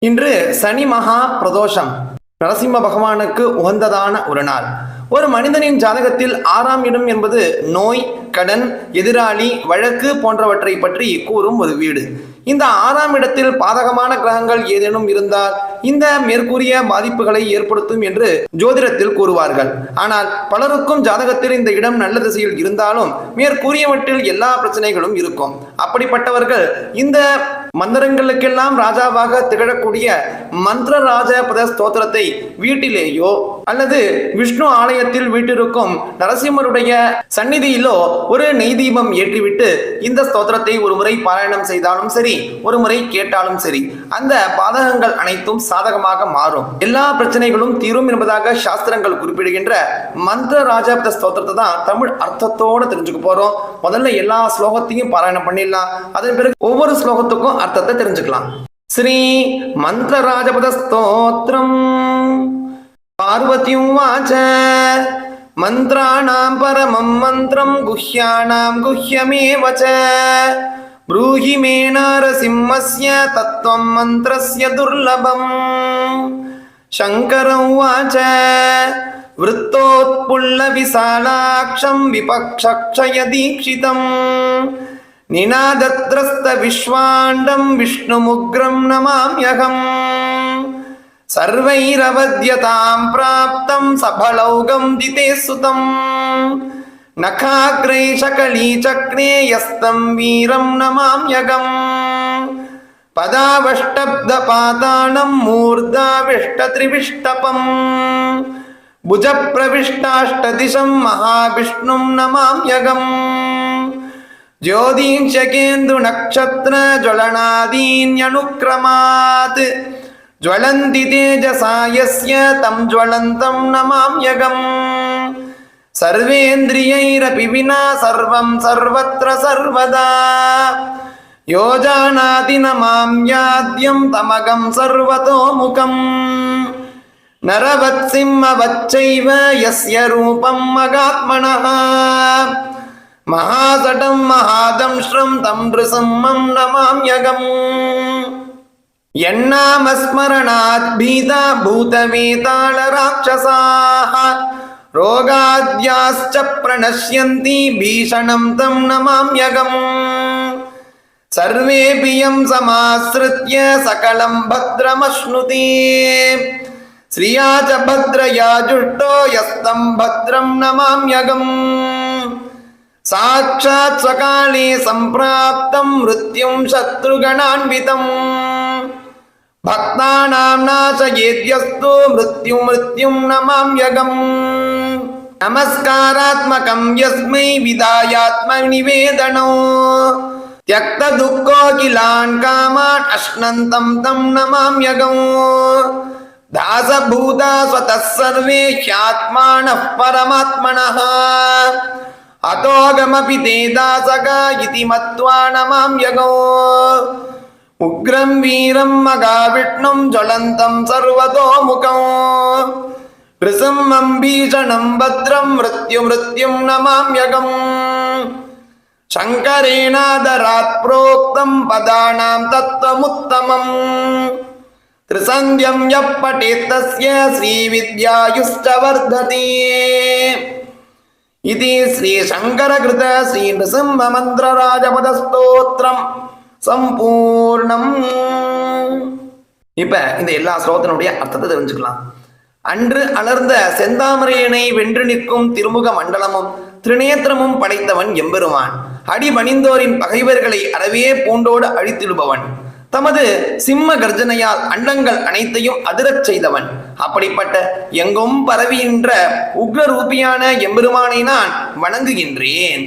இன்று சனி மகா பிரதோஷம். நரசிம்ம பகவானுக்கு உகந்ததான ஒரு நாள். ஒரு மனிதனின் ஜாதகத்தில் 6ஆம் இடம் என்பது நோய், கடன், எதிராளி, வழக்கு போன்றவற்றை பற்றி கூறும் ஒரு வீடு. இந்த 6ஆம் இடத்தில் பாதகமான கிரகங்கள் ஏதேனும் இருந்தால் இந்த மேற்கூறிய பாதிப்புகளை ஏற்படுத்தும் என்று ஜோதிடத்தில் கூறுவார்கள். ஆனால் பலருக்கும் ஜாதகத்தில் இந்த இடம் நல்ல திசையில் இருந்தாலும் மேற்கூறியவற்றில் எல்லா பிரச்சனைகளும் இருக்கும். அப்படிப்பட்டவர்கள் இந்த மந்திரங்களுக்கெல்லாம் ராஜாவாக திகழக்கூடிய மந்திர ராஜபத ஸ்தோத்திரத்தை வீட்டிலேயோ அல்லது விஷ்ணு ஆலயத்தில் வீட்டிற்கும் நரசிம்மருடைய சந்நிதியிலோ ஒரு நெய் தீபம் ஏற்றிவிட்டு இந்த ஸ்தோத்திரத்தை ஒரு முறை பாராயணம் செய்தாலும் சரி, ஒரு முறை கேட்டாலும் சரி, அந்த பாதகங்கள் அனைத்தும் சாதகமாக மாறும், எல்லா பிரச்சனைகளும் தீரும் என்பதாக சாஸ்திரங்கள் குறிப்பிடுகின்ற மந்திர ராஜபத ஸ்தோத்திரத்தை தான் தமிழ் அர்த்தத்தோட தெரிஞ்சுக்க போறோம். முதல்ல எல்லா ஸ்லோகத்தையும் பாராயணம் பண்ணிடலாம். அதன் பிறகு ஒவ்வொரு ஸ்லோகத்துக்கும் அர்த்தத்தை தெரிஞ்சுக்கலாம். ஸ்ரீ மந்திர ராஜபத ஸ்தோத்திரம். பார்வதியும் வாச மந்திராணாம் பரமம் மந்திரம் குஹ்யானாம் குஹ்யமேவச ப்ரூஹி மே நரசிம்மஸ்ய தத்வம் மந்திரஸ்ய துர்லபம். சங்கரம் வாச விருத்தோத்புல்ல விசாலாக்ஷம் விபக்ஷய தீக்ஷிதம் நிநாதத்ரஸ்த விஸ்வாண்டம் விஷ்ணுமுக்ரம் நமாம்யகம். சர்வைரவத்யதாம் பிராப்தம் சபலௌகம் திதே சுதம் நகாக்ரை சகலீ சக்ரே யஸ்தம் வீரம் நமாம்யகம். பதாவஷ்டப்த பாதாளம் மூர்தாவிஷ்டத்ரிவிஷ்டபம் புஜ பிரவிஷ்டாஷ்டதிசம் மகாவிஷ்ணும் நமாம்யகம். ஜோதிஷகேந்து நக்ஷத்ர ஜ்வலனாதீன்யனுக்ரமாத் ஜ்வலந்தி தேஜசா யஸ்ய தம் ஜ்வலந்தம் நமாம்யகம். சர்வேந்திரியைரபி வினா சர்வம் சர்வத்ர சர்வதா யோ ஜானாதி நமாம்யாத்யம் தமகம் சர்வதோமுகம். நரவத் சிம்மவச்சைவ யஸ்ய ரூபம் மகாத்மனः மகாசடம் மகாதம்ஸ்ரம் தம் நிருசிம்மம் நமாம்யகம். யன்னாமஸ்மரணாத் பீதா பூதவேதாள ராட்சசாः ரோகாத்யாஸ்ச ப்ரணஷ்யந்தி பீஷணம் தம் நமாம்யகம். சர்வேபி யம் சமாஸ்ருத்ய சகலம் பத்ரமஸ்னுதே ஸ்ரீயா ச பத்ரயா ஜுஷ்டோ யஸ்தம் பத்ரம் நமாம்யகம். சாட்சாத் ஸ்வகாலே சம்பிராப்தம் மிருத்யும் சத்ருகணான்விதம் பக்தானாம் நாசயேத்யஸ்து மிருத்யும் நமாம்யகம். நமஸ்காராத்மகம் யஸ்மை விதாயாத்ம நிவேதனோ த்யக்த துக்கோ கிலான் காமான் அஷ்னந்தம் தம் நமாம்யகம். தாசபூதா ஸ்வதः சர்வே ஹ்யாத்மானः பரமாத்மனः அதோகமபி தே தாசகா இதி மத்வா நமாம்யகம். உக்ரம் வீரம் மகாவிஷ்ணும் ஜ்வலந்தம் சர்வதோமுகம் நிருசிம்மம் பீஷணம் பத்ரம் மிருத்யும் நமாம்யகம். சங்கரேணாதராத் ப்ரோக்தம் பதானாம் தத்வமுத்தமம் த்ரிசந்த்யம் யப் படேத் தஸ்ய ஸ்ரீவித்யாயுஷ்ட வர்ததே. இது ஸ்ரீ சங்கர கிருத ஸ்ரீ நிருசிம்ம மந்திர ராஜபத ஸ்தோத்திரம் சம்பூர்ணம். இப்ப இந்த எல்லா ஸ்லோகத்தினுடைய அர்த்தத்தை தெரிஞ்சுக்கலாம். அன்று அலர்ந்த செந்தாமரையனை வென்று நிற்கும் திருமுக மண்டலமும் திரிநேத்திரமும் படைத்தவன் எம்பெருமான். அடிபணிந்தோரின் பகைவர்களை அறவே பூண்டோடு அழித்திடுபவன். தமது சிம்ம கர்ஜனையால் அண்டங்கள் அனைத்தையும் அதிரச் செய்தவன். அப்படிப்பட்ட எங்கும் பரவிகின்ற உக்ர ரூபியான எம்பெருமானை நான் வணங்குகின்றேன்.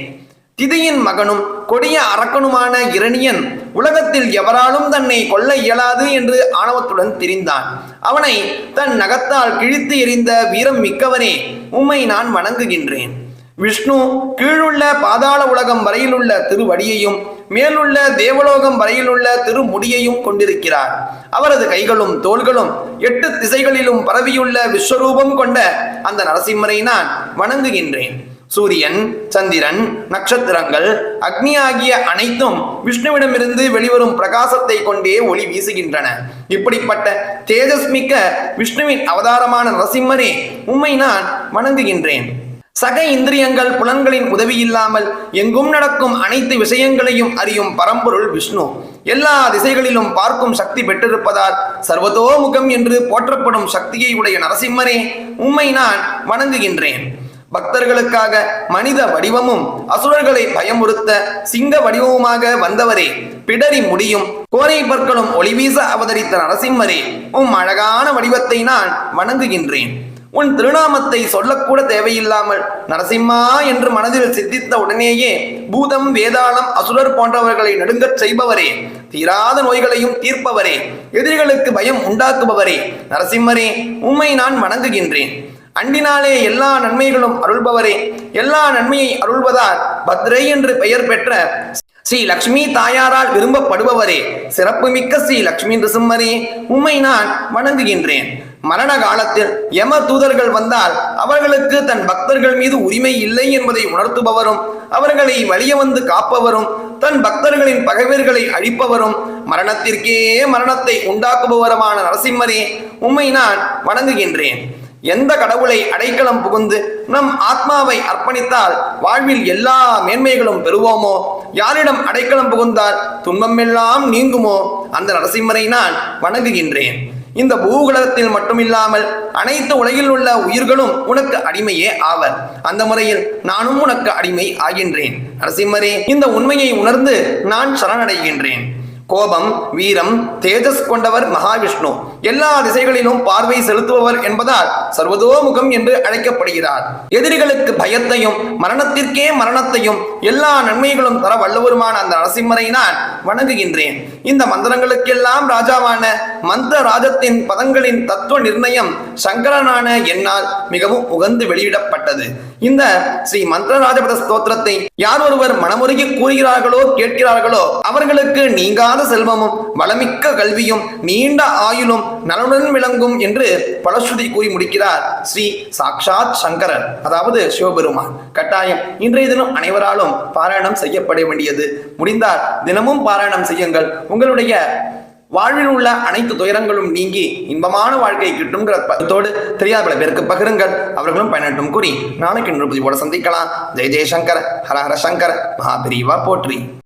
திதியின் மகனும் கொடிய அரக்கனுமான இரணியன் உலகத்தில் எவராலும் தன்னை கொல்ல இயலாது என்று ஆணவத்துடன் திரிந்தான். அவனை தன் நகத்தால் கிழித்து எறிந்த வீரம் மிக்கவனே, உம்மை நான் வணங்குகின்றேன். விஷ்ணு கீழுள்ள பாதாள உலகம் வரையிலுள்ள திருவடியையும் மேலுள்ள தேவலோகம் வரையிலுள்ள திருமுடியையும் கொண்டிருக்கிறார். அவரது கைகளும் தோள்களும் 8 திசைகளிலும் பரவியுள்ள விஸ்வரூபம் கொண்ட அந்த நரசிம்மரை நான் வணங்குகின்றேன். சூரியன், சந்திரன், நட்சத்திரங்கள், அக்னி ஆகிய அனைத்தும் விஷ்ணுவிடமிருந்து வெளிவரும் பிரகாசத்தை கொண்டே ஒளி வீசுகின்றன. இப்படிப்பட்ட தேஜஸ்மிக்க விஷ்ணுவின் அவதாரமான நரசிம்மரே, உம்மை நான் வணங்குகின்றேன். சக இந்திரியங்கள் புலன்களின் உதவி இல்லாமல் எங்கும் நடக்கும் அனைத்து விஷயங்களையும் அறியும் பரம்பொருள் விஷ்ணு. எல்லா திசைகளிலும் பார்க்கும் சக்தி பெற்றிருப்பதால் சர்வதோமுகம் என்று போற்றப்படும் சக்தியை உடைய நரசிம்மரே, உம்மை நான் வணங்குகின்றேன். பக்தர்களுக்காக மனித வடிவமும் அசுரர்களை பயமுறுத்த சிங்க வடிவமுமாக வந்தவரே, பிடரி முடியும் கோரை பற்களும் ஒளிவீச அவதரித்த நரசிம்மரே, உம் அழகான வடிவத்தை நான் வணங்குகின்றேன். உன் திருநாமத்தை சொல்லக்கூட தேவையில்லாமல் நரசிம்மா என்று மனதில் சித்தித்த உடனேயே பூதம், வேதாளம், அசுரர் போன்றவர்களை நடுங்கச் செய்பவரே, தீராத நோய்களையும் தீர்ப்பவரே, எதிரிகளுக்கு பயம் உண்டாக்குபவரே, நரசிம்மரே, உம்மை நான் வணங்குகின்றேன். அண்டினாலே எல்லா நன்மைகளும் அருள்பவரே, எல்லா நன்மையை அருள்வதால் பத்ரை என்று பெயர் பெற்ற ஸ்ரீ லக்ஷ்மி தாயாரால் விரும்பப்படுபவரே, சிறப்புமிக்க ஸ்ரீ லக்ஷ்மி நிருசிம்மரே, உம்மை நான் வணங்குகின்றேன். மரண காலத்தில் யம தூதர்கள் வந்தால் அவர்களுக்கு தன் பக்தர்கள் மீது உரிமை இல்லை என்பதை உணர்த்துபவரும், அவர்களை வலிய வந்து காப்பவரும், தன் பக்தர்களின் பகைவர்களை அழிப்பவரும், மரணத்திற்கே மரணத்தை உண்டாக்குபவருமான நரசிம்மரே, உம்மை நான் வணங்குகின்றேன். எந்த கடவுளை அடைக்கலம் புகுந்து நம் ஆத்மாவை அர்ப்பணித்தால் வாழ்வில் எல்லா மேன்மைகளும் பெறுவோமோ, யாரிடம் அடைக்கலம் புகுந்தால் துன்பம் எல்லாம் நீங்குமோ, அந்த நரசிம்மரை நான் வணங்குகின்றேன். இந்த பூகலத்தில் மட்டுமில்லாமல் அனைத்து உலகில் உள்ள உயிர்களும் உனக்கு அடிமையே ஆவர். அந்த முறையில் நானும் உனக்கு அடிமை ஆகின்றேன். நரசிம்மரே, இந்த உண்மையை உணர்ந்து நான் சரணடைகின்றேன். கோபம், வீரம், தேஜஸ் கொண்டவர் மகாவிஷ்ணு. எல்லா திசைகளிலும் பார்வை செலுத்துபவர் என்பதால் சர்வதோமுகம் என்று அழைக்கப்படுகிறார். எதிரிகளுக்கு பயத்தையும் மரணத்திற்கே மரணத்தையும் எல்லா நன்மைகளும் தர வல்லவருமான அந்த நரசிம்மரை நான் வணங்குகின்றேன். இந்த மந்திரங்களுக்கெல்லாம் ராஜாவான மந்திர ராஜத்தின் பதங்களின் தத்துவ நிர்ணயம் சங்கரனான என்னால் மிகவும் உகந்து வெளியிடப்பட்டது. இந்த ஸ்ரீ மந்திர ராஜபத ஸ்தோத்திரத்தை யார் ஒருவர் மனமுருகி கூறுகிறார்களோ கேட்கிறார்களோ அவர்களுக்கு நீங்காத செல்வமும் வளமிக்க கல்வியும் நீண்ட ஆயுளும் நலனுடன் விளங்கும் என்று பலஸ்ருதி கூறி முடிக்கிறார் ஸ்ரீ சாக்ஷாத் சங்கரர், அதாவது சிவபெருமான். கட்டாயம் இன்றைய தினம் அனைவராலும் பாராயணம் செய்யப்பட வேண்டியது. முடிந்தால் தினமும் பாராயணம் செய்யுங்கள். உங்களுடைய வாழ்வில் உள்ள அனைத்து துயரங்களும் நீங்கி இன்பமான வாழ்க்கை கிட்டும்ங்கிற பதத்தோடு தெரியாத பல பேருக்கு பகிருங்கள். அவர்களும் பயனட்டும் கூறி நாளைக்கு இன்னொரு பதிவோடு சந்திக்கலாம். ஜெய ஜெயசங்கர, ஹர ஹர சங்கர, மகாபிரிவா போற்றி.